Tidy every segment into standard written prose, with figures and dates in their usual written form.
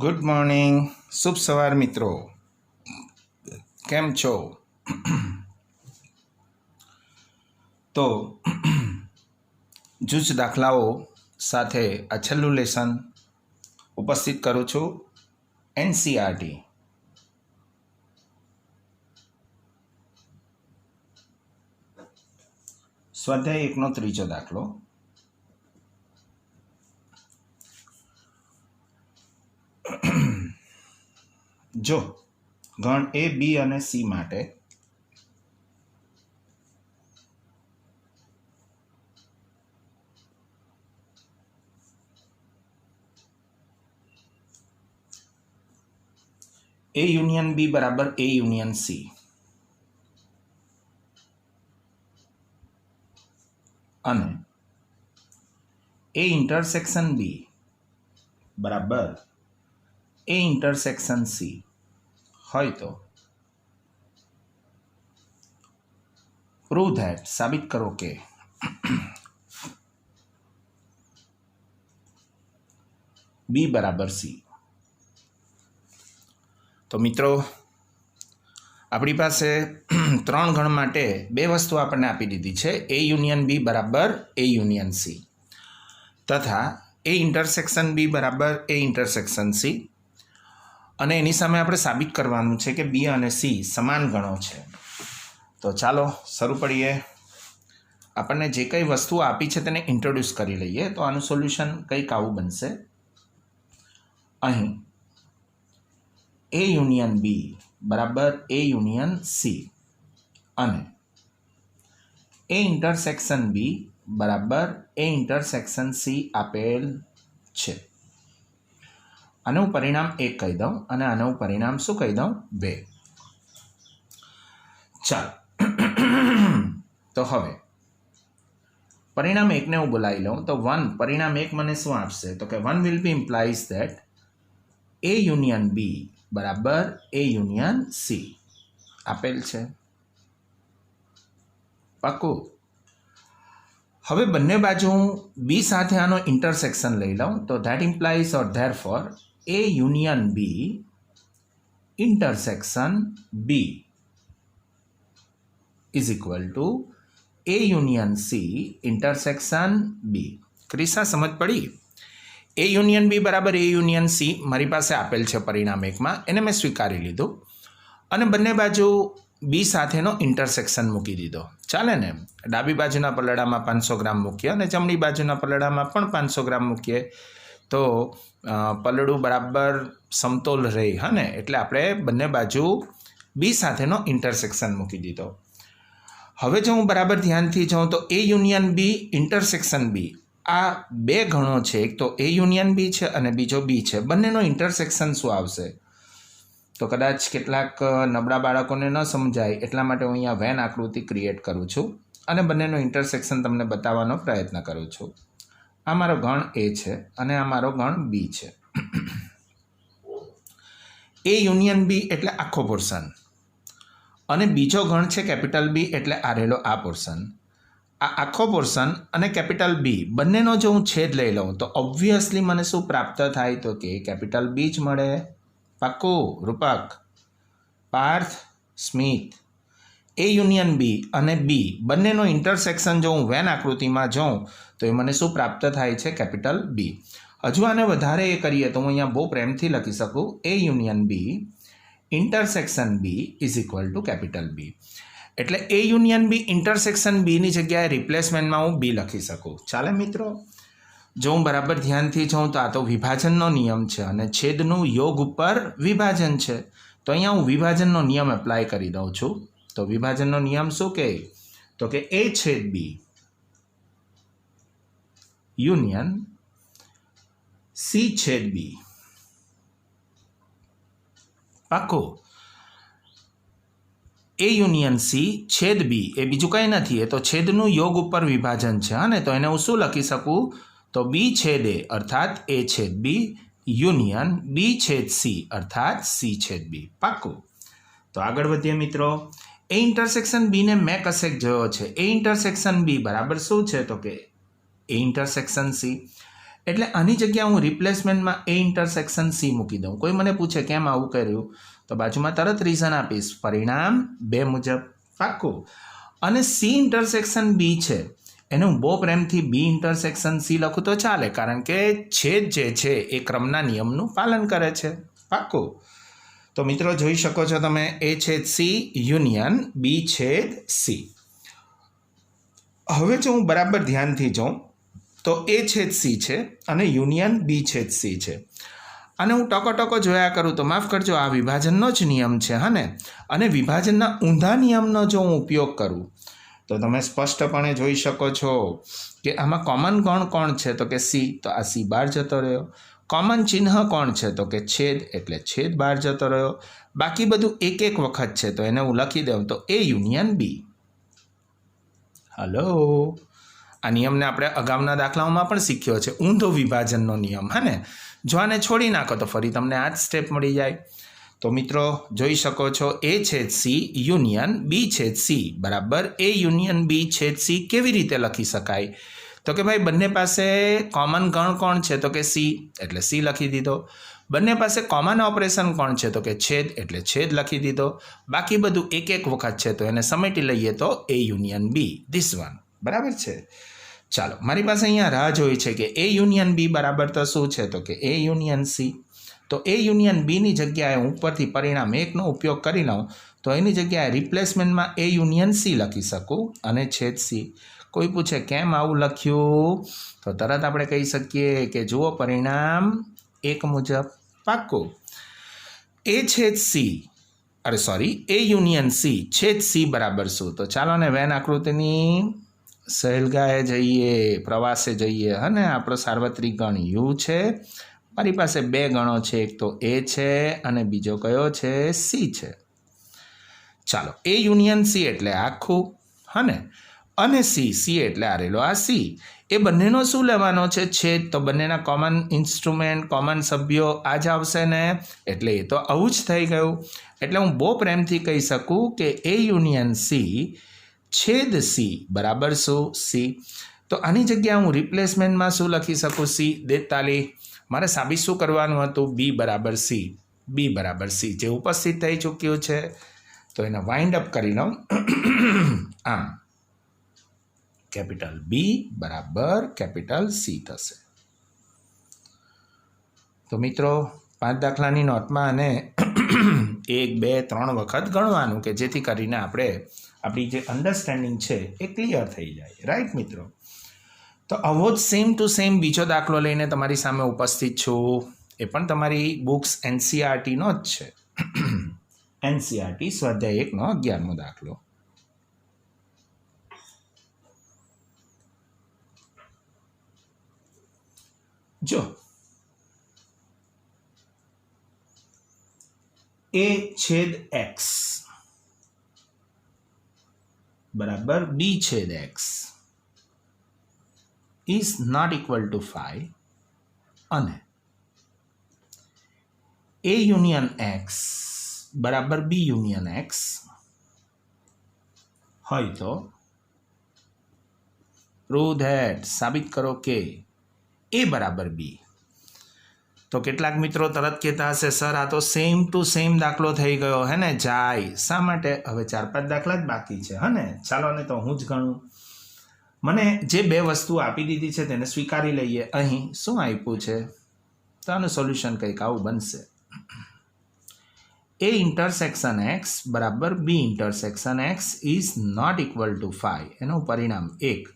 Good morning, શુભ સવાર મિત્રો. કેમ છો? તો જૂજ દાખલાઓ સાથે આ છેલ્લું લેસન ઉપસ્થિત કરું છું. એનસીઆરટી સ્વાધ્યાય 1નો ત્રીજો દાખલો. જો ગણ એ, બી અને સી માટે એ યુનિયન બી બરાબર એ યુનિયન સી અને એ ઇન્ટરસેક્શન બી બરાબર એ ઇન્ટરસેક્શન સી હોય તો પ્રૂવ ધેટ, સાબિત કરો કે બી બરાબર સી. તો મિત્રો, આપણી પાસે ત્રણ ગણ માટે બે વસ્તુ આપણને આપી દીધી છે. એ યુનિયન બી બરાબર એ યુનિયન સી તથા એ ઇન્ટરસેક્શન બી બરાબર એ ઇન્ટરસેક્શન સી, અને એની સામે આપણે સાબિત કરવાનું છે કે બી અને સી સમાન ગણો છે. તો ચાલો શરૂ કરીએ. આપણને જે કંઈ વસ્તુઓ આપી છે તેને ઇન્ટ્રોડ્યુસ કરી લઈએ. તો આનું સોલ્યુશન કંઈક આવું બનશે. અહીં એ યુનિયન બી બરાબર એ યુનિયન સી અને એ ઇન્ટરસેક્શન બી બરાબર એ ઇન્ટરસેક્શન સી આપેલ છે. આનું પરિણામ 1 કહી દઉં અને આનું પરિણામ શું કહી દઉં? 2. ચાલો તો હવે પરિણામ 1ને હું બોલાવી લઉં તો 1. પરિણામ 1 મને શું આપશે? તો કે 1 will be implies that A union B બરાબર એ યુનિયન સી આપેલ છે. પાકું. હવે બંને બાજુ હું બી સાથે આનો ઇન્ટરસેક્શન લઈ લઉં તો that implies or therefore A union B intersection B is equal to A union C intersection B. Krisa, સમજ પડી? એ યુનિયન બી બરાબર એ યુનિયન સી મારી પાસે આપેલ છે પરિણામ 1માં, એને મેં સ્વીકારી લીધું અને બંને બાજુ બી સાથેનો ઇન્ટરસેક્શન મૂકી દીધો. ચાલે ને? ડાબી બાજુના પલડામાં 500 ગ્રામ મૂકીએ અને જમણી બાજુના પલડામાં પણ 500 ગ્રામ મૂકીએ તો પલડું બરાબર સમતોલ રહે. હા ને? એટલે આપણે બંને બાજુ બી સાથેનો ઇન્ટરસેક્શન મૂકી દીધો. હવે જો હું બરાબર ધ્યાનથી જાઉં તો એ યુનિયન બી ઇન્ટરસેક્શન બી, આ બે ગણો છે. એક તો એ યુનિયન બી છે અને બીજો બી છે. બંનેનો ઇન્ટરસેક્શન શું આવશે? તો કદાચ કેટલાક નબળા બાળકોને ન સમજાય એટલા માટે હું અહીંયા વેન આકૃતિ ક્રિએટ કરું છું અને બંનેનો ઇન્ટરસેક્શન તમને બતાવવાનો પ્રયત્ન કરું છું. આ મારો ગણ એ છે અને આ મારો ગણ બી છે. એ યુનિયન બી એટલે આખો પોર્શન અને બીજો ગણ છે કેપિટલ બી એટલે આ રહેલો આ પોર્શન. આ આખો પોર્શન અને કેપિટલ બી બંનેનો જો હું છેદ લઈ લઉં તો ઓબ્વિયસલી મને શું પ્રાપ્ત થાય? તો કે કેપિટલ બી જ મળે. પાક્કું? રૂપક, પાર્થ, સ્મિત. એ યુનિયન બી અને બી બંનેનો ઇન્ટરસેક્શન જો હું વેન આકૃતિમાં જોઉં તો એ મને શું પ્રાપ્ત થાય છે? Capital B. હજુ આને વધારે એ કરીએ તો હું અહીંયા બહુ પ્રેમથી લખી શકું A union B intersection B is equal to capital B. એટલે એ યુનિયન બી ઇન્ટરસેક્શન બીની જગ્યાએ રિપ્લેસમેન્ટમાં હું બી લખી શકું. ચાલે મિત્રો? જો હું બરાબર ધ્યાનથી જોઉં તો આ તો વિભાજનનો નિયમ છે અને છેદનું યોગ ઉપર વિભાજન છે. તો અહીંયા હું વિભાજનનો નિયમ એપ્લાય કરી દઉં છું. તો વિભાજનનો નિયમ શું કહે? તો કે એ છેદ બી યુનિયન સી છેદ બી. પાક્કું? એ યુનિયન સી છેદ બી એ બીજું કંઈ નથી, એ તો છેદનું યોગ ઉપર વિભાજન છે. હા ને? તો એને હું શું લખી શકું? તો બી છેદ એ અર્થાત એ છેદ બી યુનિયન બી છેદ સી અર્થાત સી છેદ બી. પાક્કું? તો આગળ વધીએ મિત્રો. એ ઇન્ટરસેક્શન બીને મેં કસેક જોયો છે. એ ઇન્ટરસેક્શન બી બરાબર શું છે? તો કે એ ઇન્ટરસેક્શન સી. એટલે આની જગ્યાએ હું રિપ્લેસમેન્ટમાં એ ઇન્ટરસેક્શન સી મૂકી દઉં. કોઈ મને પૂછે કેમ આવું કર્યું, તો બાજુમાં તરત રીઝન આપીશ, પરિણામ 2 મુજબ. પાક્કું. અને સી ઇન્ટરસેક્શન બી છે એને હું બહુ પ્રેમથી બી ઇન્ટરસેક્શન સી લખું તો ચાલે, કારણ કે છેદ જે છે એ ક્રમના નિયમનું પાલન કરે છે. પાક્કું. તો મિત્રો જોઈ શકો છો તમે, એ છેદ સી યુનિયન બી છેદ સી. હવે જો હું બરાબર ધ્યાનથી જોઉં તો એ છેદ સી છે અને યુનિયન બી છેદ સી છે. અને હું ટકો જોયા કરું તો માફ કરજો, આ વિભાજનનો જ નિયમ છે. હા ને? અને વિભાજનના ઊંધા નિયમનો જો હું ઉપયોગ કરું તો તમે સ્પષ્ટપણે જોઈ શકો છો કે આમાં કોમન ગણ કોણ છે, તો કે સી, તો આ સી બહાર જતો રહ્યો. કોમન ચિહ્ન કોણ છે, તો કે છેદ, એટલે છેદ બહાર જતો રહ્યો. બાકી બધું એક વખત છે, તો એને હું લખી દઉં તો એ યુનિયન બી. હલો, આ નિયમને આપણે અગાઉના દાખલાઓમાં પણ શીખ્યો છે, ઊંધો વિભાજનનો નિયમ. હા ને? જો આને છોડી નાખો તો ફરી તમને આ જ સ્ટેપ મળી જાય. તો મિત્રો જોઈ શકો છો, એ છેદ સી યુનિયન બી છેદ સી બરાબર એ યુનિયન બી છેદ સી કેવી રીતે લખી શકાય? તો કે ભાઈ બંને પાસે કોમન ગણ કોણ છે, તો કે સી, એટલે સી લખી દીધો. બંને પાસે કોમન ઓપરેશન કોણ છે, તો કે છેદ, એટલે છેદ લખી દીધો. બાકી બધું એક વખત છે, તો એને સમેટી લઈએ તો એ યુનિયન બી, ધીસ વન. બરાબર છે? ચાલો, મારી પાસે અહીંયા રાહ જોઈ છે કે એ યુનિયન બી બરાબર તો શું છે, તો કે એ યુનિયન સી. તો એ યુનિયન બીની જગ્યાએ હું ઉપરથી પરિણામ 1નો ઉપયોગ કરી લઉં તો એની જગ્યાએ રિપ્લેસમેન્ટમાં એ યુનિયન સી લખી શકું અને છેદ સી. કોઈ પૂછે કેમ આવું લખ્યું, તો તરત આપણે કહી શકીએ કે જુઓ પરિણામ 1 મુજબ. પાક્કું. એ છેદ સી એ યુનિયન સી છેદ સી બરાબર શું? તો ચાલો ને વેન આકૃતિની સહેલગાએ જઈએ, પ્રવાસે જઈએ. અને આપણો સાર્વત્રિક ગણ યુ છે. મારી પાસે 2 ગણો છે, એક તો એ છે અને બીજો કયો છે, સી છે. ચાલો, એ યુનિયન સી એટલે આખું, હા ને? અને સી એટલે આરેલો આ સી. એ બંનેનો શું લેવાનો છે? છેદ. તો બંનેના કોમન ઇન્સ્ટ્રુમેન્ટ, કોમન સભ્યો આ જ આવશે ને, એટલે એ તો આવું જ થઈ ગયું. એટલે હું બહુ પ્રેમથી કહી શકું કે એ યુનિયન સી છેદ સી બરાબર શું? સી. તો આની જગ્યાએ હું રિપ્લેસમેન્ટમાં શું લખી શકું? સી. 43. મારે સાબિત શું કરવાનું હતું? બી બરાબર સી. બી બરાબર સી જે ઉપસ્થિત થઈ ચૂક્યું છે, તો એને વાઇન્ડ અપ કરી લઉં આમ. કેપિટલ બી બરાબર કેપિટલ સી થશે. તો મિત્રો 5 દાખલાની નોટમાં અને 1, 2, 3 વખત ગણવાનું, કે જેથી કરીને આપણે આપણી જે અન્ડરસ્ટેન્ડિંગ છે એ ક્લિયર થઈ જાય. રાઈટ મિત્રો? તો આવો જ સેમ ટુ સેમ બીજો દાખલો લઈને તમારી સામે ઉપસ્થિત છું. એ પણ તમારી બુક્સ એનસીઆરટીનો જ છે. એનસીઆરટી સ્વાધ્યાય 1નો 11મો દાખલો. જો એ છેદ એક્સ બરાબર બી છેદ x is not equal to 5 અને A યુનિયન એક્સ બરાબર બી યુનિયન એક્સ હોય તો પ્રૂવ ધેટ, સાબિત કરો કે એ બરાબર બી. તો કેટલાક મિત્રો તરત કહેતા હશે સર આ તો સેમ ટુ સેમ દાખલો થઈ ગયો હે ને જાય. શા માટે? હવે 4-5 દાખલા જ બાકી છે. હા ને? ચાલો ને તો હું જ ગણું. મને જે 2 વસ્તુ આપી દીધી છે તેને સ્વીકારી લઈએ. અહીં શું આપ્યું છે? તો આનું સોલ્યુશન કંઈક આવું બનશે. એ ઇન્ટરસેક્શન એક્સ બરાબર B intersection X is not equal to 5. એનું પરિણામ 1.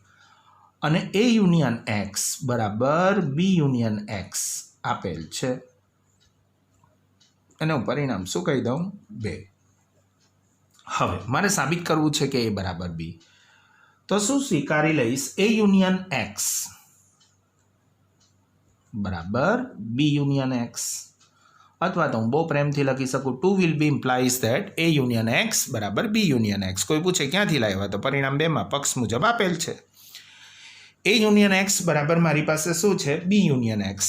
અને એ યુનિયન એક્સ બરાબર બી યુનિયન એક્સ આપેલ છે. એનું પરિણામ શું કહી દઉં? 2. હવે મારે સાબિત કરવું છે કે એ બરાબર બી. તો શું સ્વીકારી લઈશ? એ યુનિયન એક્સ બરાબર બી યુનિયન એક્સ, અથવા તો હું બહુ પ્રેમથી લખી શકું 2 will be implies that A union x બરાબર બી યુનિયન એક્સ. કોઈ પૂછે ક્યાંથી લાવ્યા? તો પરિણામ 2માં પક્ષ મુજબ આપેલ છે. એ યુનિયન એક્સ બરાબર મારી પાસે શું છે? બી યુનિયન એક્સ.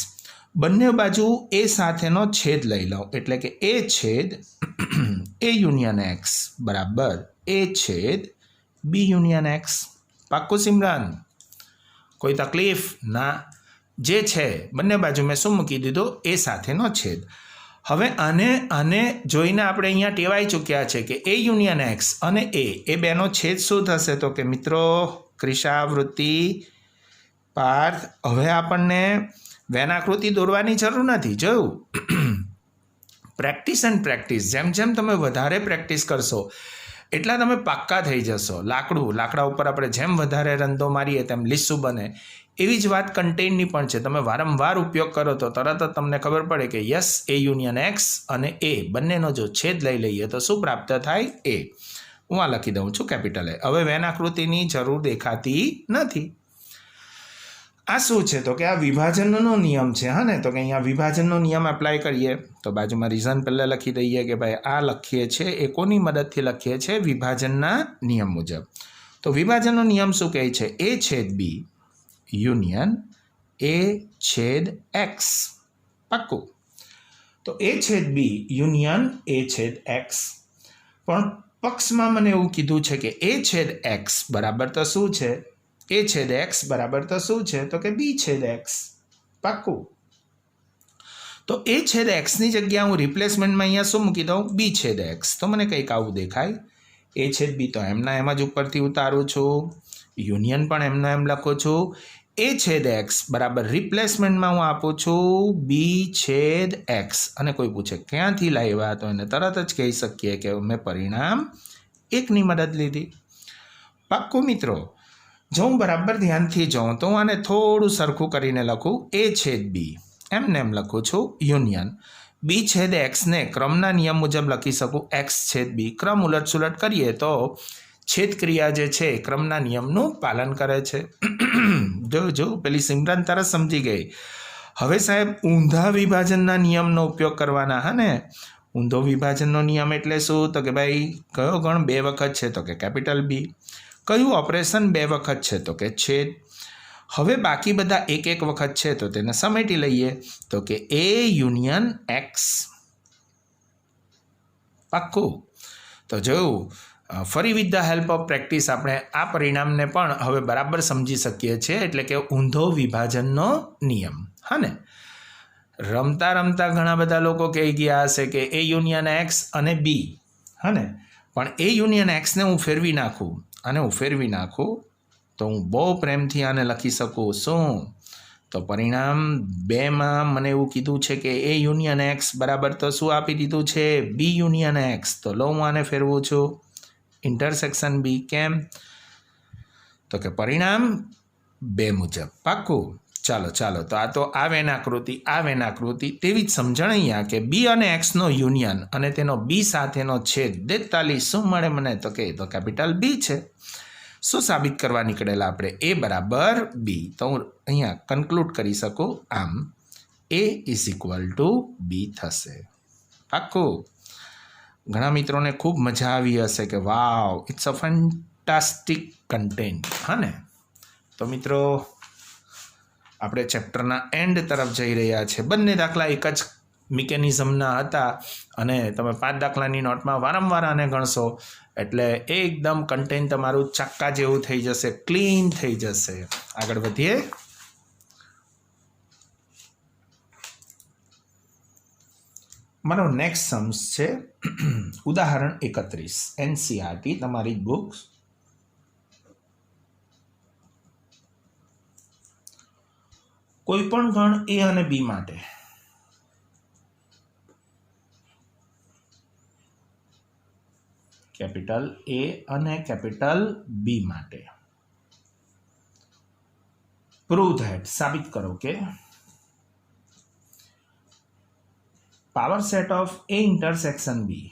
બંને બાજુ એ સાથેનો છેદ લઈ લઉં, એટલે કે એ છેદ એ યુનિયન એક્સ બરાબર એ છેદ બી યુનિયન એક્સ. પાક્કું સિમરન? કોઈ તકલીફ ના? જે છે બંને બાજુ મેં શું મૂકી દીધો? એ સાથેનો છેદ. હવે આને જોઈને આપણે અહીંયા ટેવાઈ ચૂક્યા છે કે એ યુનિયન એક્સ અને એ બેનો છેદ શું થશે? તો કે મિત્રો ક્રિશા, વૃત્તિ, પાર્થ, હવે આપણને વેન આકૃતિ દોરવાની જરૂર નથી. જોયું, પ્રેક્ટિસ એન્ડ પ્રેક્ટિસ. જેમ જેમ તમે વધારે પ્રેક્ટિસ કરશો એટલા તમે પાક્કા થઈ જશો. લાકડા ઉપર આપણે જેમ વધારે રંધો મારીએ તેમ લીસું બને. એવી જ વાત કન્ટેનની પણ છે. તમે વારંવાર ઉપયોગ કરો તો તરત જ તમને ખબર પડે કે યસ, એ યુનિયન એક્સ અને એ બંનેનો જો છેદ લઈ લઈએ તો શું પ્રાપ્ત થાય? એ. હું આ લખી દઉં છું કેપિટલ એ. હવે વેન આકૃતિની જરૂર દેખાતી નથી. આ શું છે? તો કે આ વિભાજનનો નિયમ છે. હા ને, તો કે અહીંયા વિભાજનનો નિયમ એપ્લાય કરીએ તો બાજુમાં રીઝન પહેલાં લખી દઈએ કે ભાઈ આ લખીએ છીએ એ કોની મદદથી લખીએ છીએ? વિભાજનના નિયમ મુજબ. તો વિભાજનનો નિયમ શું કહે છે? એ છેદ બી યુનિયન એ છેદ એક્સ. પાક્કું. તો એ છેદ બી યુનિયન એ છેદ એક્સ. પણ પક્ષમાં મને એવું કીધું છે કે એ છેદ એક્સ બરાબર તો શું છે? એ છેદ એક્સ બરાબર તો શું છે? તો કે બી છેદ એક્સ. પાક્કું. તો એ છેદ એક્સની જગ્યાએ હું રિપ્લેસમેન્ટમાં અહીંયા શું મૂકી દઉં? બી છેદ એક્સ. તો મને કંઈક આવું દેખાય. એ છેદ બી તો એમના એમ જ ઉપરથી ઉતારું છું. યુનિયન પણ એમના એમ લખું છું. એ છેદ એક્સ બરાબર રિપ્લેસમેન્ટમાં હું આપું છું બી છેદ એક્સ. અને કોઈ પૂછે ક્યાંથી લાવ્યા? તો એને તરત જ કહી શકીએ કે મેં પરિણામ એકની મદદ લીધી. પાક્કું મિત્રો. જો હું બરાબર ધ્યાનથી જોઉં તો હું આને થોડું સરખું કરીને લખું. એ છેદ બી એમને એમ લખું છું યુનિયન બી છેદ એક્સને ક્રમના નિયમ મુજબ લખી શકું એક્સ છેદ બી. ક્રમ ઉલટસુલટ કરીએ તો છેદ ક્રિયા જે છે ક્રમના નિયમનું પાલન કરે છે. જો પેલી સિમરન તરત સમજી ગઈ. હવે સાહેબ ઊંધા વિભાજનના નિયમનો ઉપયોગ કરવાના. હા ને, ઊંધો વિભાજનનો નિયમ એટલે શું? તો કે ભાઈ કયો ગણ 2 વખત છે? તો કે કેપિટલ બી. કયું ઓપરેશન 2 વખત છે? તો કે છેદ. હવે બાકી બધા એક વખત છે તો તેને સમેટી લઈએ. તો કે એ યુનિયન એક્સ. પાક્કું. તો જોયું, ફરી with the help of practice આપણે આ પરિણામને પણ હવે બરાબર સમજી શકીએ છીએ. એટલે કે ઊંધો વિભાજનનો નિયમ. હા ને, રમતા રમતા ઘણા બધા લોકો કહી ગયા હશે કે એ યુનિયન એક્સ અને બી. હા ને, પણ એ યુનિયન એક્સને હું ફેરવી નાખું તો હું બહુ પ્રેમથી આને લખી શકું. શું? તો પરિણામ 2માં મને એવું કીધું છે કે એ યુનિયન એક્સ બરાબર તો શું આપી દીધું છે? બી યુનિયન એક્સ. તો લો હું આને ફેરવું છું ઇન્ટરસેક્શન બી. કેમ? તો કે પરિણામ 2 મુજબ. પાક્કું. ચાલો તો આ વેન આકૃતિ તેવી જ સમજણ અહીંયા કે બી અને એક્સનો યુનિયન અને તેનો બી સાથેનો છેદ 43 શું મળે મને? તો કે તો કેપિટલ બી છે. શું સાબિત કરવા નીકળેલા આપણે? એ બરાબર બી. તો હું અહીંયા કન્ક્લુડ કરી શકું આમ એ ઇઝ ઇક્વલ ટુ બી થશે. પાક્કું. ઘણા મિત્રોને ખૂબ મજા આવી હશે કે વાવ, ઇટ્સ અ ફેન્ટાસ્ટિક કન્ટેન્ટ. હા ને, તો મિત્રો આપણે ચેપ્ટરના એન્ડ તરફ જઈ રહ્યા છે. બંને દાખલા એક જ મિકેનિઝમના હતા અને તમે 5 દાખલાની નોટમાં વારંવાર આને ગણશો એટલે એકદમ કન્ટેન્ટ તમારું ચાક્કા જેવું થઈ જશે, ક્લીન થઈ જશે. આગળ વધીએ. મારો નેક્સ્ટ સમ્સ છે ઉદાહરણ 31 એનસીઆરટી તમારી બુક્સ. કોઈ પણ ગણ એ અને બી માટે કેપિટલ એ અને કેપિટલ બી માટે પ્રૂવ ધેટ સાબિત કરો કે power set of A intersection B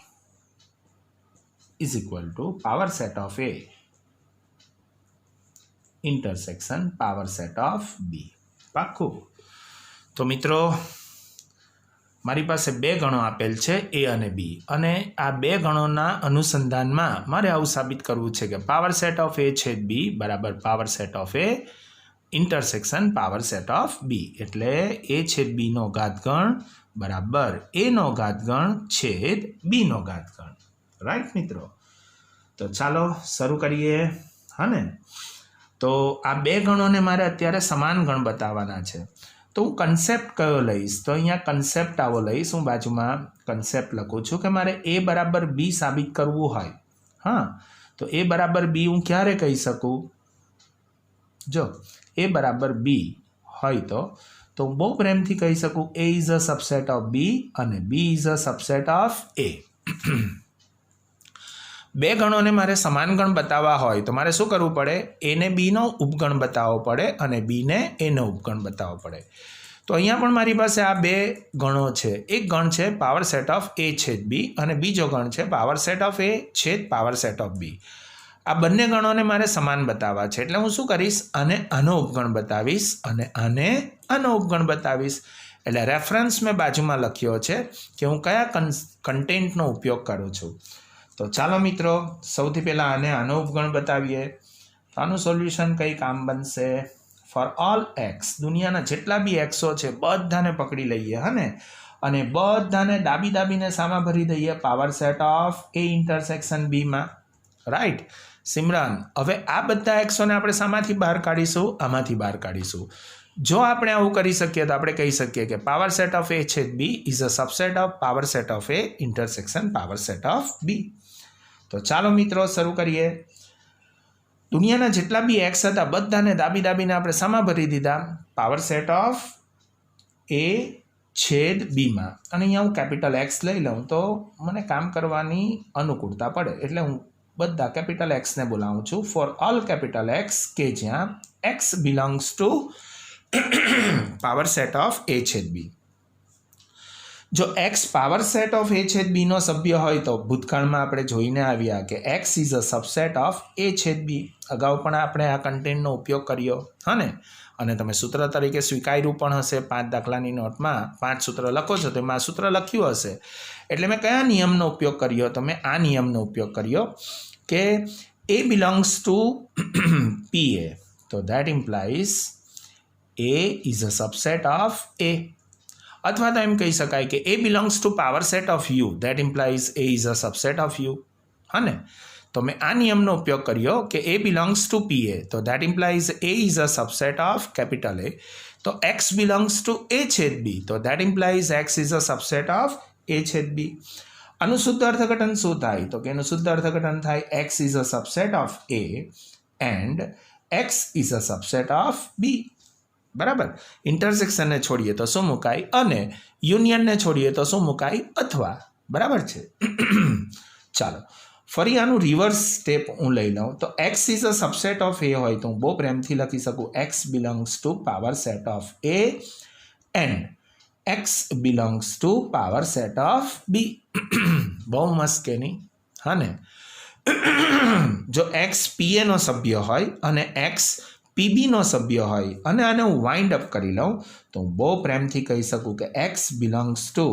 is equal to power set of A intersection power set of B. પાક્કું. તો મિત્રો મારી પાસે 2 ગણો આપેલ છે એ અને બી અને આ 2 ગણોના અનુસંધાનમાં મારે આવું સાબિત કરવું છે કે પાવર સેટ ઓફ એ છેદ બી બરાબર power set of A intersection power set of B. એટલે એ છેદ બીનો ઘાતગણ બરાબર એનો ઘાતગણ છેદ બીનો ઘાતગણ. રાઈટ મિત્રો? તો ચાલો શરૂ કરીએ. હા ને, તો આ 2 ગણોને મારે અત્યારે સમાન ગણ બતાવવાના છે. તો હું કન્સેપ્ટ કયો લઈશ? તો અહીંયા કન્સેપ્ટ આવો લઈશ. હું બાજુમાં કન્સેપ્ટ લખું છું કે મારે એ બરાબર બી સાબિત કરવું હોય. હા, તો એ બરાબર બી હું ક્યારે કહી શકું? જો એ બરાબર બી હોય તો હું બહુ પ્રેમથી કહી શકું A is a subset of B અને B is a subset of A. બે ગણોને મારે સમાન ગણ બતાવવા હોય તો મારે શું કરવું પડે? એને બીનો ઉપગણ બતાવવો પડે અને બીને એનો ઉપગણ બતાવવો પડે. તો અહીંયા પણ મારી પાસે આ બે ગણો છે. એક ગણ છે પાવર સેટ ઓફ એ છેદ બી અને બીજો ગણ છે પાવર સેટ ઓફ એ છેદ પાવર સેટ ઓફ બી. આ બંને ગણોને મારે સમાન બતાવવા છે એટલે હું શું કરીશ? આને આનો ઉપગણ બતાવીશ અને આને આનો ઉપગણ બતાવીશ. એટલે રેફરન્સ મેં બાજુમાં લખ્યો છે કે હું કયા કન્ટેન્ટનો ઉપયોગ કરું છું. તો ચાલો મિત્રો, સૌથી પહેલાં આને આનો ઉપગણ બતાવીએ. તો આનું સોલ્યુશન કઈ કામ બનશે? ફોર ઓલ એક્સ, દુનિયાના જેટલા બી એક્સો છે બધાને પકડી લઈએ હને, અને બધાને દાબીને સામા ભરી દઈએ power set of A intersection બીમાં. રાઈટ સિમરન? હવે આ બધા એક્સોને આપણે શામાંથી બહાર કાઢીશું? આમાંથી બહાર કાઢીશું. જો આપણે આવું કરી શકીએ તો આપણે કહી શકીએ કે પાવર સેટ ઓફ એ છેદ B is a subset of power set of A intersection power set of B. તો ચાલો મિત્રો શરૂ કરીએ. દુનિયાના જેટલા બી એક્સ હતા બધાને દાબીને આપણે સામા ભરી દીધા પાવર સેટ ઓફ એ છેદ બીમાં. અને અહીંયા હું કેપિટલ એક્સ લઈ લઉં તો મને કામ કરવાની અનુકૂળતા પડે એટલે હું બધા કેપિટલ એક્સને બોલાવું છું. ફોર ઓલ કેપિટલ એક્સ કે જ્યાં X belongs to power set of A છેદ બી. જો X power set of A છેદ બીનો સભ્ય હોય તો ભૂતકાળમાં આપણે જોઈને આવ્યા કે X is a subset of A છેદ બી. અગાઉ પણ આપણે આ કન્ટેન્ટનો ઉપયોગ કર્યો હા ને, અને તમે સૂત્ર તરીકે સ્વીકાર્યું પણ હશે. 5 દાખલાની નોટમાં 5 સૂત્ર લખો છો તો એમાં આ સૂત્ર લખ્યું હશે. એટલે મેં કયા નિયમનો ઉપયોગ કર્યો? તો મેં આ નિયમનો ઉપયોગ કર્યો કે A belongs two P A. તો that implies A is a subset of A. અથવા તો એમ કહી શકાય કે A belongs to power set of U. That implies A is a subset of U. હા ને? તો મેં આ નિયમનો ઉપયોગ કર્યો કે A belongs two P A. તો that implies A is a subset of capital A. તો એક્સ બિલોંગ્સ ટુ એ છેદ બી. તો that implies X is a subset of A છેદ બી. આનું શુદ્ધ અર્થઘટન શું થાય? તો કે એનું શુદ્ધ અર્થઘટન થાય X is a subset of A and X is a subset of B. બરાબર? ઇન્ટરસેક્શનને છોડીએ તો શું મુકાય? અને યુનિયનને છોડીએ તો શું મુકાય? અથવા. બરાબર છે? ચાલો ફરી આનું રિવર્સ સ્ટેપ હું લઈ લઉં. તો X is a subset of A હોય તો હું બહુ પ્રેમથી લખી શકું X belongs to power set of A and X belongs to power set of B. બહુ મસ્ત કે નહીં? હા ને? જો એક્સ પીએનો સભ્ય હોય અને એક્સ પીબીનો સભ્ય હોય અને આને હું વાઇન્ડ અપ કરી લઉં તો હું બહુ પ્રેમથી કહી શકું કે X belongs to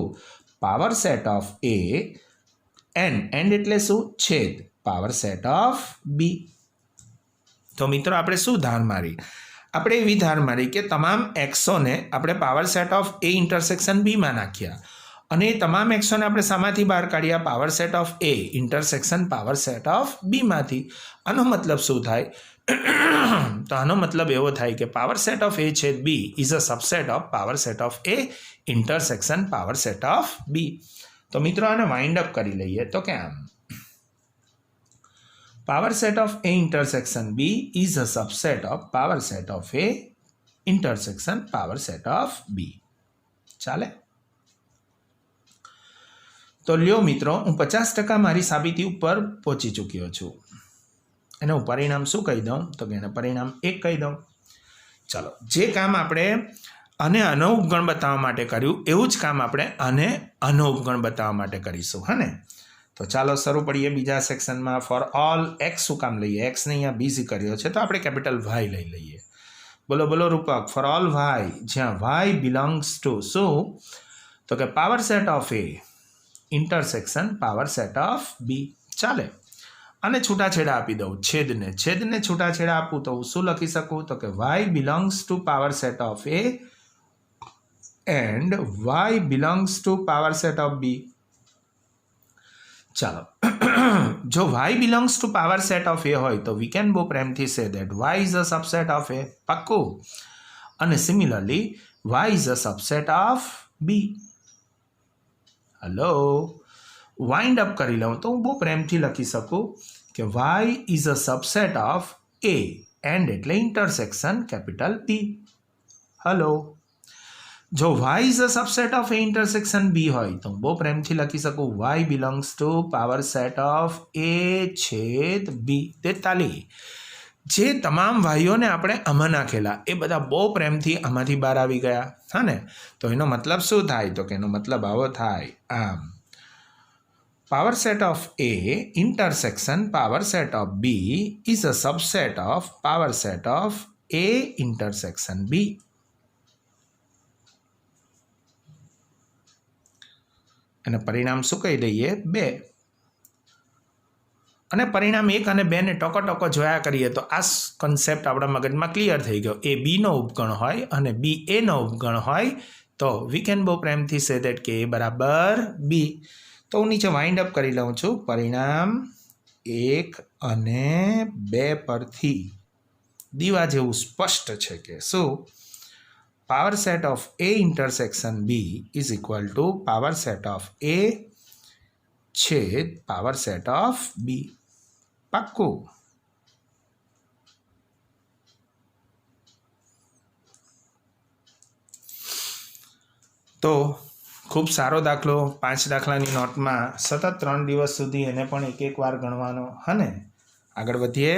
power set of A and એટલે શું? છેદ પાવર સેટ ઓફ બી. તો મિત્રો આપણે શું ધાર મારી? આપણે એવી ધાર મારી કે તમામ એક્સોને આપણે power set of A intersection બીમાં નાખ્યા અને એ તમામ એક્સોને આપણે શામાંથી બહાર કાઢ્યા? Power set of A intersection power set of બીમાંથી. આનો મતલબ શું થાય? તો આનો મતલબ એવો થાય કે પાવર સેટ ઓફ એ છેદ B is a subset of power set of A intersection power set of B. તો મિત્રો આને વાઇન્ડ અપ કરી લઈએ તો કે આમ power set of A intersection B is a subset of power set of A intersection power set of B. ચાલે? તો લ્યો મિત્રો, હું 50% મારી સાબિતી ઉપર પહોંચી ચૂક્યો છું. એને હું પરિણામ શું કહી દઉં? તો કે એને પરિણામ 1 કહી દઉં. ચાલો, જે કામ આપણે આને આનો ઉપગણ બતાવવા માટે કર્યું એવું જ કામ આપણે આને આનો ઉપગણ બતાવવા માટે કરીશું. હા ને? તો ચાલો શરૂ પડીએ બીજા સેક્શનમાં. ફોર ઓલ એક્સ શું કામ લઈએ? એક્સને અહીંયા બીઝી કર્યો છે તો આપણે કેપિટલ વાય લઈ લઈએ. બોલો રૂપક. ફોર ઓલ વાય, જ્યાં વાય બિલોંગ્સ ટુ શું? તો કે power set of A intersection power set of B. ચાલે? અને છૂટાછેડા આપી દઉં. છેદને છૂટાછેડા આપું તો હું શું લખી શકું? તો કે Y belongs to power set of A and Y belongs to power set of B. ચાલો, જો Y belongs to power set of A હોય તો વી કેન બહુ પ્રેમથી say that Y is a subset of A. પાક્કું? અને similarly y is a subset of b. Hello, wind up કરી લઉં તો હું બહુ પ્રેમથી લખી શકું કે y is a subset of a and એટલે ઇન્ટરસેક્શન કેપિટલ b. હલો, જો y is a subset of a intersection b હોય તો હું બહુ પ્રેમથી લખી શકું y belongs to power set of a છેદ b. 43. જે તમામ વાયુઓને આપણે આમાં નાખેલા એ બધા બહુ પ્રેમથી આમાંથી બહાર આવી ગયા. હા ને, તો એનો મતલબ શું થાય? તો કે એનો મતલબ આવો થાય આમ. Power set of A intersection power set of B is a subset of power set of A intersection B. અને પરિણામ શું કહી દઈએ? 2. અને પરિણામ 1 અને 2 ને ટોકો જોયા કરીએ તો આ કન્સેપ્ટ આપણા મગજમાં ક્લિયર થઈ ગયો. એ બીનો ઉપગણ હોય અને બી એનો ઉપગણ હોય તો વી કેન બહુ પ્રેમથી સે દેટ કે એ બરાબર બી. તો હું નીચે વાઇન્ડ અપ કરી લઉં છું. પરિણામ 1 અને 2 પરથી દીવા જેવું સ્પષ્ટ છે કે શું? Power set of A intersection B is equal to power set of A છેદ પાવર સેટ ઓફ બી. પાક્કું. તો ખૂબ સારો દાખલો. 5 દાખલાની નોટમાં સતત 3 દિવસ સુધી એને પણ એક વાર ગણવાનો. હા ને, આગળ વધીએ.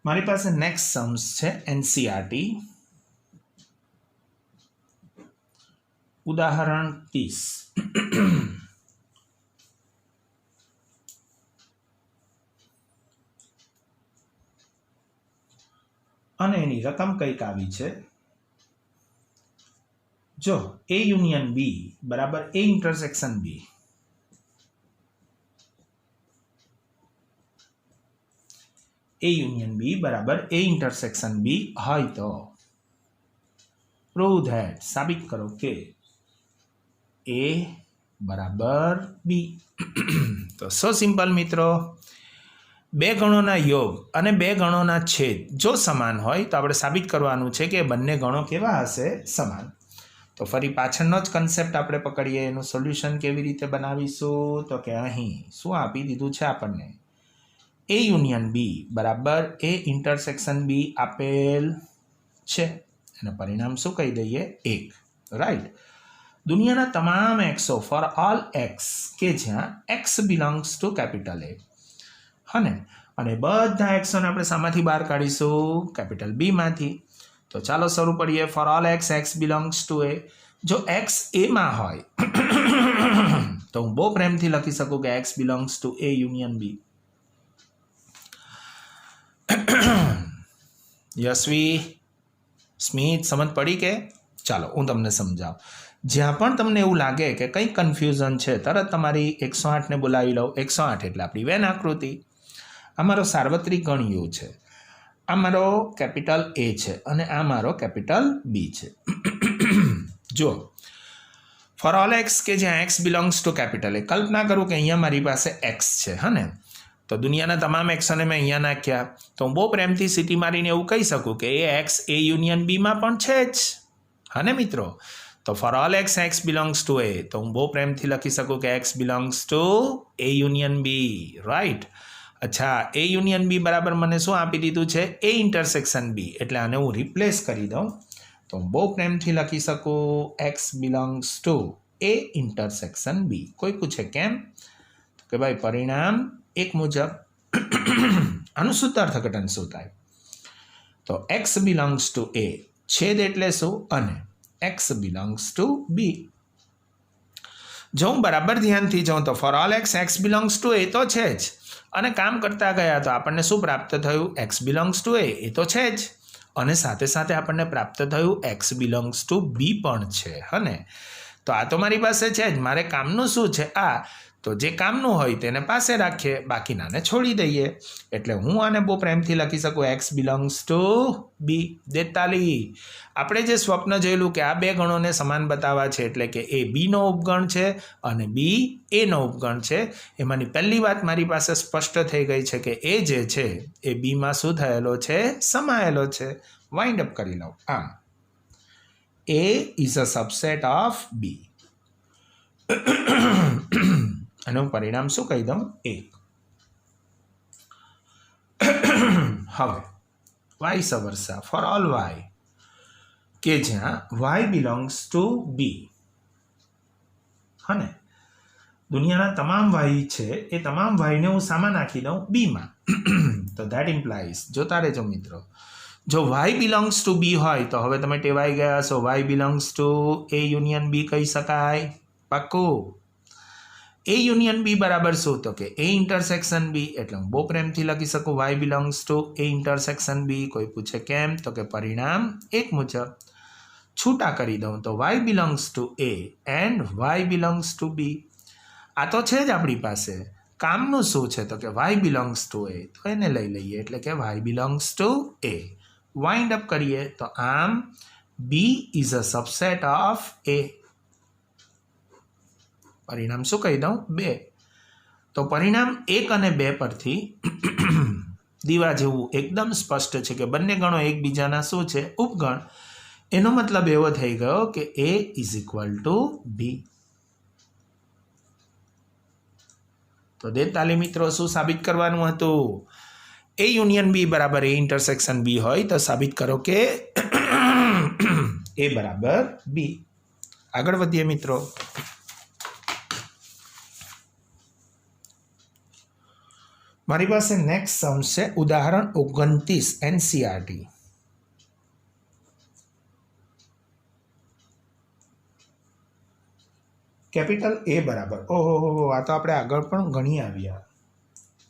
મારી પાસે નેક્સ્ટ સમ્સ છે એનસીઆરટી. ઉદાહરણ 30. અને એની રકમ કંઈક આવી છે. જો એ યુનિયન બી બરાબર એ ઇન્ટરસેક્શન બી, એ યુનિયન બી બરાબર એ ઇન્ટરસેક્શન બી હોય તો પ્રૂવ ધેટ, સાબિત કરો કે એ બરાબર બી. તો સો સિમ્પલ મિત્રો, 2 ગણોના યોગ અને 2 ગણોના છેદ જો સમાન હોય તો આપણે સાબિત કરવાનું છે કે બંને ગણો કેવા હશે? સમાન. તો ફરી પાછળનો જ કન્સેપ્ટ આપણે પકડીએ. એનું સોલ્યુશન કેવી રીતે બનાવીશું? તો કે અહીં શું આપી દીધું છે આપણને? એ યુનિયન બી બરાબર એ ઇન્ટરસેક્શન બી આપેલ છે. અને પરિણામ શું કહી દઈએ? 1. રાઈટ. દુનિયાના તમામ એક્સો ફોર ઓલ એક્સ કે જ્યાં X belongs to capital A. હને, અને બધા એક્સોને આપણે શામાંથી બહાર કાઢીશું? કેપિટલ બીમાંથી. તો ચાલો શરૂ કરીએ. For all X X belongs to A. જો એક્સ એમાં હોય તો હું બહુ પ્રેમથી લખી શકું કે X belongs to A union B. Yashvi, Smit, સમજ પડી કે? ચાલો હું તમને સમજાવું. જ્યાં પણ તમને એવું લાગે કે કંઈક કન્ફ્યુઝન છે, તરત તમારી 108ને બોલાવી લો. 108 એટલે આપણી વેન આકૃતિ. આ મારો સાર્વત્રિક ગણ યુ છે, આ મારો કેપિટલ એ છે અને આ મારો કેપિટલ બી છે. જો ફોર ઓલ એક્સ કે જ્યાં X belongs to capital A, કલ્પના કરું કે અહીંયા મારી પાસે એક્સ છે. હા ને, તો દુનિયાના તમામ એક્સને મેં અહીંયા નાખ્યા. તો હું બહુ પ્રેમથી સીટી મારીને એવું કહી શકું કે એ એક્સ એ યુનિયન બીમાં પણ છે જ. હા ને મિત્રો, તો for all X X belongs to A, તો હું બહુ પ્રેમથી લખી શકું કે X belongs to A union B. Right. અચ્છા, એ યુનિયન બી બરાબર મને શું આપી દીધું છે? એ ઇન્ટરસેક્શન બી. એટલે આને હું રિપ્લેસ કરી દઉં તો હું બહુ પ્રેમથી લખી શકું X belongs to A intersection B. કોઈ પૂછે કેમ? તો કે ભાઈ પરિણામ 1 મુજબ. આનું શુદ્ધ અર્થઘટન શું થાય? તો એક્સ બિલોંગ્સ ટુ એ છેદ એટલે શું? અને એક્સ બિલોંગ્સ ટુ બી. જો હું બરાબર ધ્યાનથી જાઉં તો for all X X belongs to A તો છે જ, અને કામ કરતા ગયા તો આપણને શું પ્રાપ્ત થયું? એક્સ બિલોંગ્સ ટુ એ તો છે જ, અને સાથે સાથે આપણને પ્રાપ્ત થયું એક્સ બિલોંગ્સ ટુ બી પણ છે. હને, તો આ તો મારી પાસે છે જ. મારે કામનું શું છે? આ તો જે કામનું હોય તેને પાસે રાખીએ, બાકીનાને છોડી દઈએ. એટલે હું આને બહુ પ્રેમથી લખી શકું x બિલોંગ્સ ટુ બી. 43. આપણે જે સ્વપ્ન જોયેલું કે આ બે ગણોને સમાન બતાવવા છે, એટલે કે એ બીનો ઉપગણ છે અને બી એનો ઉપગણ છે. એમાંની પહેલી વાત મારી પાસે સ્પષ્ટ થઈ ગઈ છે કે એ જે છે એ બીમાં શું થયેલો છે? સમાયેલો છે. વાઇન્ડ અપ કરી લઉં. આમ A is a subset of B. આનું પરિણામ શું કહી દઉં? 1. હવે vice versa for all y કે જ્યાં y belongs to B. હા ને, દુનિયાના તમામ y છે એ તમામ y ને હું સામા નાખી દઉં B માં. તો that implies, જોતા રહેજો મિત્રો, જો y belongs to B હોય તો હવે તમે ટેવાઈ ગયા છો, y belongs to A union B કહી શકાય. પાક્કું. A યુનિયન B બરાબર શું? તો કે A ઇન્ટરસેક્શન B. એટલે હું બહુ પ્રેમથી લખી શકું y belongs to A intersection B. કોઈ પૂછે કેમ? તો કે પરિણામ એક મુજબ. છૂટા કરી દઉં તો y belongs to A and y belongs to B. આ તો છે જ આપણી પાસે. કામનું શું છે? તો કે y belongs to A. તો એને લઈ લઈએ, એટલે કે y belongs to A. Wind up કરીએ તો આમ B is a subset of A. પરિણામ શું કહી દઉં? 2. તો પરિણામ 1 અને 2 પરથી દીવા જેવું એકદમ સ્પષ્ટ છે કે બંને ગણો એકબીજાના શું છે? ઉપગણ. એનો મતલબ એવો થઈ ગયો કે A is equal to B. તો 43 મિત્રો શું સાબિત કરવાનું હતું? A યુનિયન B બરાબર A ઇન્ટરસેક્શન B હોય તો સાબિત કરો કે A બરાબર B. આગળ વધીએ મિત્રો. મારી પાસે નેક્સ્ટ સમ છે ઉદાહરણ 29 NCERT. કેપિટલ A બરાબર, ઓહો આ તો આપણે આગળ પણ ગણી આવ્યા.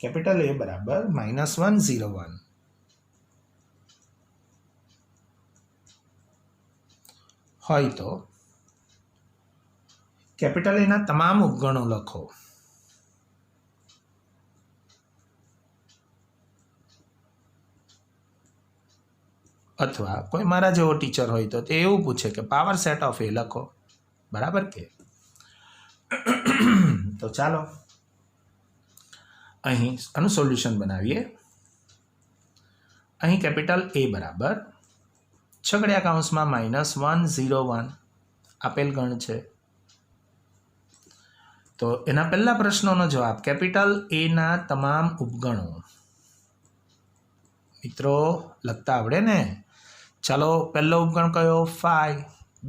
કેપિટલ A બરાબર -101 હોય તો કેપિટલ A ના તમામ ઉપગણો લખો. અથવા કોઈ મારા જેવો ટીચર હોય તો તે એવું પૂછે કે પાવર સેટ ઓફ A લખો. બરાબર કે? તો ચાલો અહીં આનું સોલ્યુશન બનાવીએ. અહીં કેપિટલ A બરાબર છગડિયા કૌંસમાં -101 આપેલ ગણ છે. તો એના પહેલા પ્રશ્નોનો જવાબ કેપિટલ A ના તમામ ઉપગણો. મિત્રો લખતા આવડે ને? ચાલો, પહેલો ઉપગણ કયો? 5.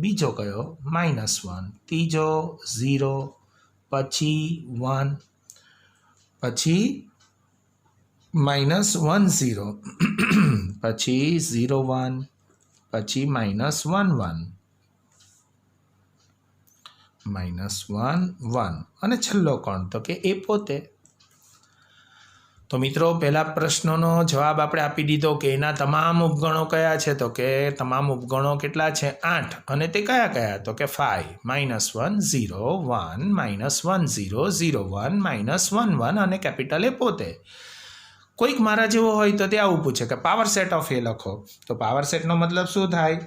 બીજો કયો? -1. ત્રીજો 0, પછી 1, પછી -10, પછી 01, પછી -11, -1 અને છેલ્લો કોણ? તો કે એ પોતે. તો મિત્રો પહેલા પ્રશ્નનો જવાબ આપણે આપી દીધો કે એના તમામ ઉપગણો કયા છે? તો કે તમામ ઉપગણો કેટલા છે? 8. અને તે કયા કયા? તો કે 5, -1, 0, 1, -1, 0, 0, 1, -1, 1 અને કેપિટલ A પોતે. કોઈક મારા જેવો હોય તો તે આવું પૂછે કે પાવર સેટ ઓફ A લખો. તો પાવર સેટનો મતલબ શું થાય?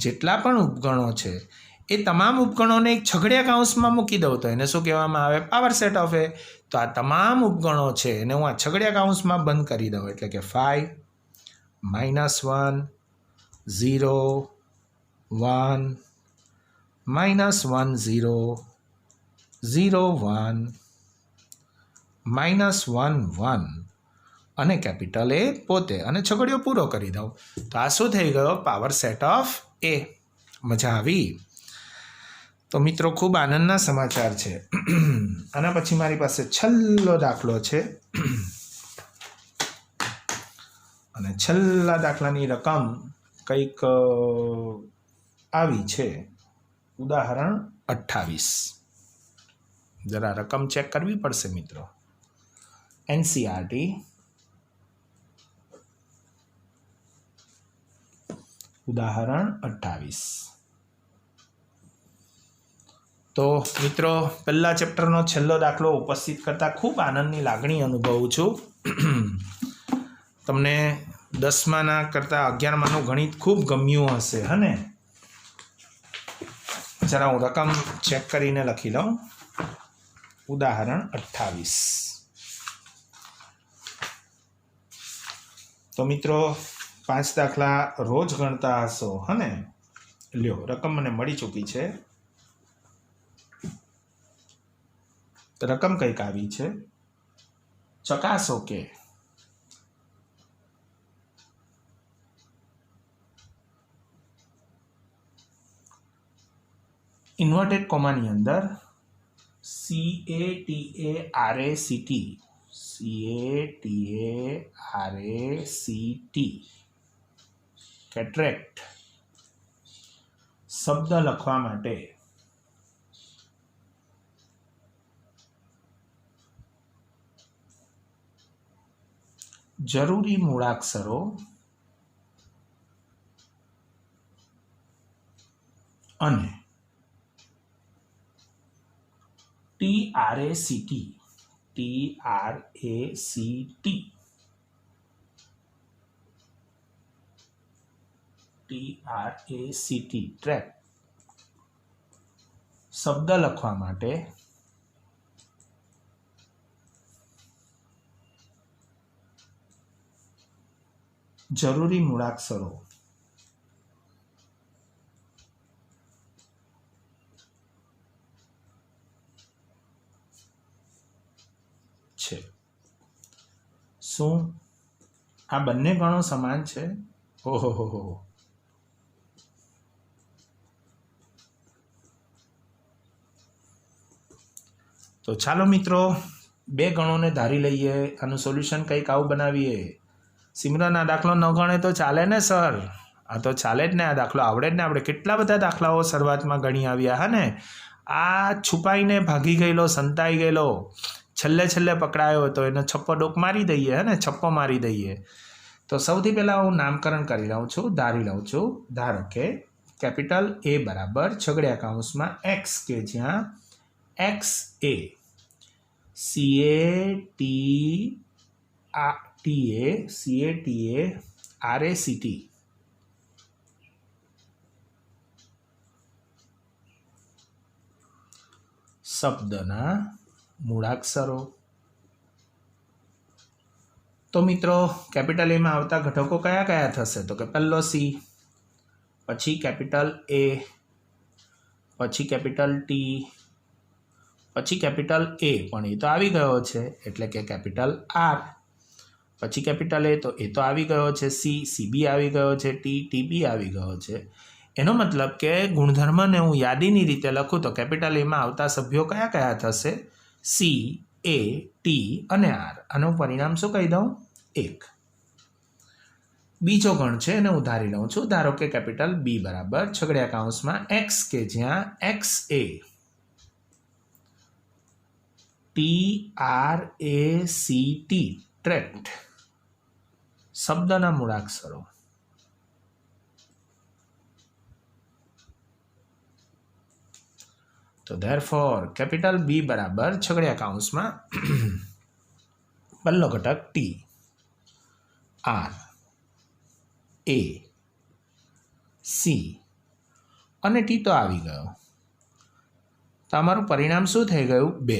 જેટલા પણ ઉપગણો છે એ તમામ ઉપગણોને એક છગડિયા કૌંસમાં મૂકી દઉં તો એને શું કહેવામાં આવે? Power set of A. તો આ તમામ ઉપગણો છે એને હું આ છગડિયા કૌંસમાં બંધ કરી દઉં, એટલે કે 5, -1, 0, 1, -1, 0, 0, 1, -1, 1 અને કેપિટલ A પોતે અને છગડીયો પૂરો કરી દઉં. તો આ શું થઈ ગયો? Power set of A. મજા આવી? તો મિત્રો ખૂબ આનંદના સમાચાર છે. આના પછી મારી પાસે છેલ્લો દાખલો છે અને છેલ્લા દાખલાની રકમ કંઈક આવી છે. ઉદાહરણ 28. જરા રકમ ચેક કરવી પડશે મિત્રો. NCERT ઉદાહરણ 28. તો મિત્રો પહેલા ચેપ્ટરનો છેલ્લો દાખલો ઉપસ્થિત કરતાં ખૂબ આનંદની લાગણી અનુભવું છું. તમને 10માના કરતાં 11માનું ગણિત ખૂબ ગમ્યું હશે હને. જરા હું રકમ ચેક કરીને લખી લઉં. ઉદાહરણ 28. તો મિત્રો 5 દાખલા રોજ ગણતા હશો હને. લ્યો રકમ મને મળી ચૂકી છે. રકમ કંઈક આવી છે, ચકાસો કે ઇન્વર્ટેડ કોમાની અંદર CATARACT કેટરેક્ટ શબ્દ લખવા માટે જરૂરી મૂળાક્ષરો અને TRACT ટ્રેક શબ્દ લખવા માટે જરૂરી મૂળાક્ષરો છે. શું આ બંને ગણો સમાન છે? ઓહો. તો ચાલો મિત્રો 2 ગણોને ધારી લઈએ. આનું સોલ્યુશન કંઈક આવું બનાવીએ. સિમરન આ દાખલો ન ગણે તો ચાલે ને સર? આ તો ચાલે જ ને, આ દાખલો આવડે જ ને. આપણે કેટલા બધા દાખલાઓ શરૂઆતમાં ગણી આવ્યા હા ને. આ છુપાઈને ભાગી ગયેલો, સંતાઈ ગયેલો, છેલ્લે પકડાયો તો એનો છપ્પો ડોક મારી દઈએ હે ને, છપ્પો મારી દઈએ. તો સૌથી પહેલાં હું નામકરણ કરી લઉં છું, ધારી લઉં છું. ધારો કે કેપિટલ A બરાબર છગડિયા કૌંસમાં X, કે જ્યાં X એ CATARACT શબ્દના મૂળાક્ષરો. તો મિત્રો કેપિટલ એમાં આવતા ઘટકો કયા કયા થશે? તો કે પહેલો C, પછી કેપિટલ A, પછી કેપિટલ T, પછી કેપિટલ A પણ એ તો આવી ગયો છે એટલે કે કેપિટલ R, પછી કેપિટલ A તો એ તો આવી ગયો છે, CB આવી ગયો છે, TB આવી ગયો છે. એનો મતલબ કે ગુણધર્મને હું યાદીની રીતે લખું તો કેપિટલ એમાં આવતા સભ્યો કયા કયા થશે? C, A, T અને R. આનું પરિણામ શું કહી દઉં? 1. બીજો ગણ છે એને હું ધારી લઉં છું. ધારો કે કેપિટલ B બરાબર છગડિયા કૌંસમાં X, કે જ્યાં X એ TRACT ટ્રેક્ટ શબ્દના મૂળાક્ષરો. તો ધેરફોર કેપિટલ B બરાબર છગડિયા કૌંસમાં પહેલો ઘટક T, R, A, C અને T તો આવી ગયો. તો અમારું પરિણામ શું થઈ ગયું? 2.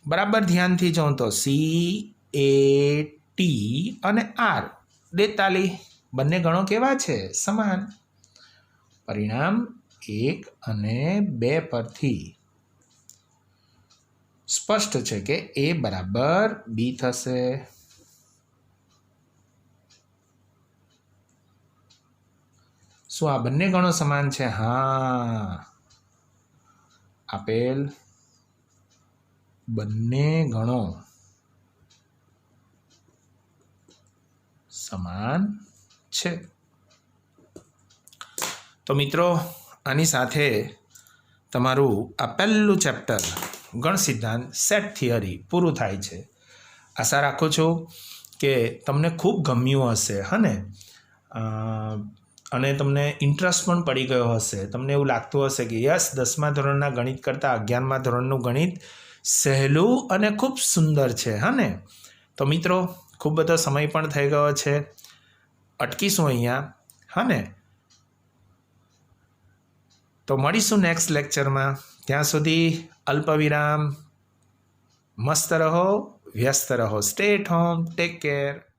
બરાબર ધ્યાનથી જોઉં તો CAT અને R 42. બંને ગણો કેવા છે? સમાન. પરિણામ 1 અને 2 પરથી સ્પષ્ટ છે કે A બરાબર B થશે. શું આ બંને ગણો સમાન છે? હા, આપેલ બંને ગણો સમાન છે. તો મિત્રો આની સાથે તમારું આ પહેલું ચેપ્ટર ગણ સિદ્ધાંત સેટ થિયરી પૂરું થાય છે. આશા રાખું છું કે તમને ખૂબ ગમ્યું હશે. હને અને તમને ઇન્ટરેસ્ટ પણ પડી ગયો હશે, તમને એવું લાગતું હશે કે યસ 10મા ધોરણના ગણિત કરતાં 11મા ધોરણનું ગણિત સહેલું અને ખૂબ સુંદર છે, હા ને? તો મિત્રો, ખૂબ બધો સમય પણ થઈ ગયો છે, અટકીશું અહીંયા, હા ને? તો મળીશું નેક્સ્ટ લેક્ચરમાં. ત્યાં સુધી અલ્પવિરામ. મસ્ત રહો, વ્યસ્ત રહો. Stay at home, take care.